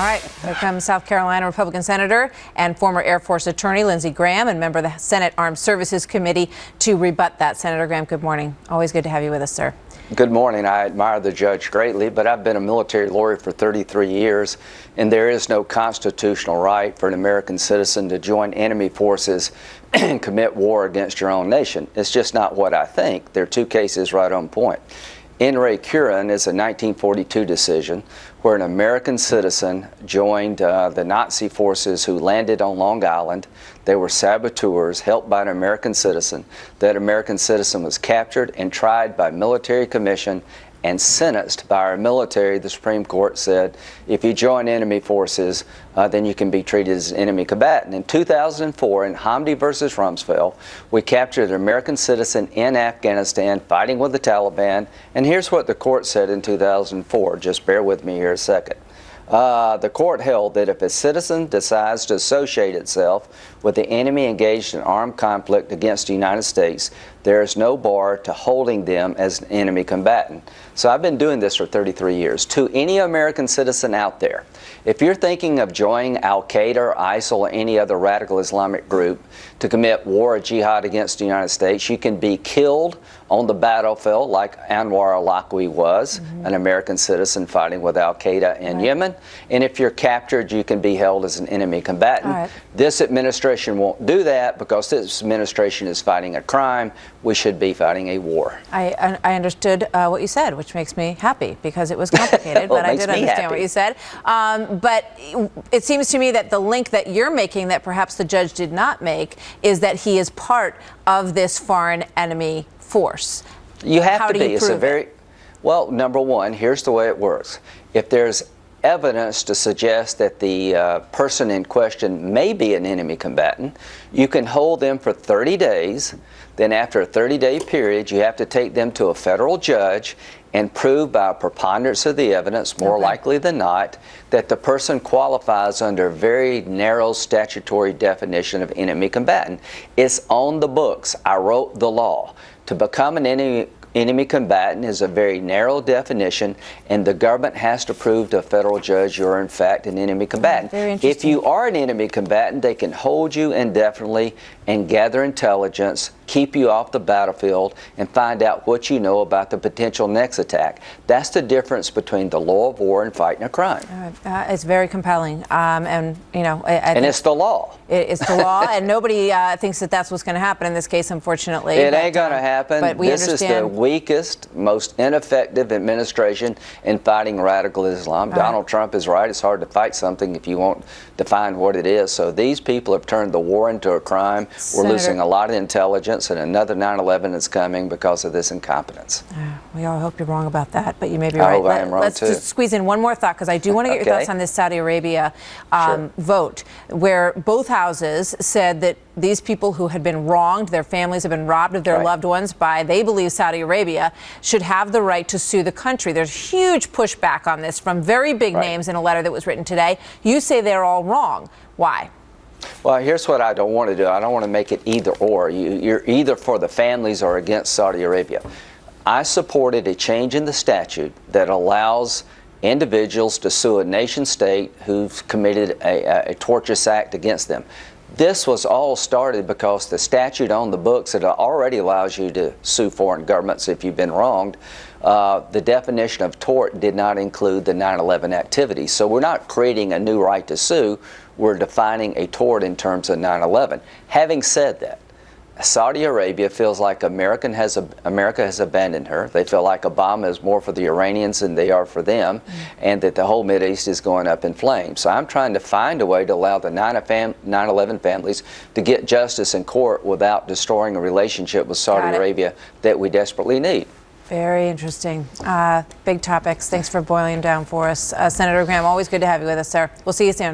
All right, here comes South Carolina Republican Senator and former Air Force attorney Lindsey Graham and member of the Senate Armed Services Committee to rebut that. Senator Graham, good morning. Always good to have you with us, sir. Good morning. I admire the judge greatly, but I've been a military lawyer for 33 years, and there is no constitutional right for an American citizen to join enemy forces and commit war against your own nation. It's just not what I think. There are two cases right on point. In re Curran is a 1942 decision where an American citizen joined the Nazi forces who landed on Long Island. They were saboteurs helped by an American citizen. That American citizen was captured and tried by military commission and sentenced by our military. The Supreme Court said if you join enemy forces, then you can be treated as an enemy combatant. In 2004, in Hamdi versus Rumsfeld, we captured an American citizen in Afghanistan fighting with the Taliban. And here's what the court said in 2004. Just bear with me here a second. The court held that if a citizen decides to associate itself with the enemy engaged in armed conflict against the United States, there is no bar to holding them as an enemy combatant. So I've been doing this for 33 years. To any American citizen out there, if you're thinking of joining Al-Qaeda or ISIL or any other radical Islamic group to commit war or jihad against the United States, you can be killed on the battlefield like Anwar al-Awlaki was, an American citizen fighting with Al-Qaeda in Yemen. And if you're captured, you can be held as an enemy combatant. This administration won't do that because this administration is fighting a crime. We should be fighting a war. I understood what you said, which makes me happy because it was complicated, well, but I did understand what you said. But it seems to me that the link that you're making that perhaps the judge did not make is that he is part of this foreign enemy force. You have to be. It's a very, well, number one, here's the way it works. If there's evidence to suggest that the person in question may be an enemy combatant, you can hold them for 30 days. Then after a 30-day period, you have to take them to a federal judge and prove by a preponderance of the evidence, more likely than not, that the person qualifies under a very narrow statutory definition of enemy combatant. It's on the books. I wrote the law. To become an enemy combatant is a very narrow definition, and the government has to prove to a federal judge you're in fact an enemy combatant. If you are an enemy combatant, they can hold you indefinitely and gather intelligence, keep you off the battlefield, and find out what you know about the potential next attack. That's the difference between the law of war and fighting a crime. It's very compelling, and you know, and it's the law. It's the law, and nobody thinks that that's what's going to happen in this case, unfortunately. It ain't going to happen. But this is the weakest, most ineffective administration in fighting radical Islam. Donald Trump is right. It's hard to fight something if you won't define what it is. So these people have turned the war into a crime. We're losing a lot of intelligence, and another 9/11 is coming because of this incompetence. We all hope you're wrong about that, but you may be right. I hope I am wrong Let's too. just squeeze in one more thought, because I do want to get your thoughts on this Saudi Arabia vote, where both houses said that these people who had been wronged, their families have been robbed of their loved ones by, they believe, Saudi Arabia, should have the right to sue the country. There's huge pushback on this from very big names in a letter that was written today. You say they're all wrong. Why? Well, here's what I don't want to do. I don't want to make it either or. You're either for the families or against Saudi Arabia. I supported a change in the statute that allows individuals to sue a nation state who've committed a tortious act against them. This was all started because the statute on the books that already allows you to sue foreign governments if you've been wronged, the definition of tort did not include the 9/11 activity. So we're not creating a new right to sue. We're defining a tort in terms of 9/11. Having said that, Saudi Arabia feels like America has abandoned her. They feel like Obama is more for the Iranians than they are for them, and that the whole Mideast is going up in flames. So I'm trying to find a way to allow the 9/11 families to get justice in court without destroying a relationship with Saudi Arabia that we desperately need. Very interesting. Big topics. Thanks for boiling down for us. Senator Graham, always good to have you with us, sir. We'll see you soon.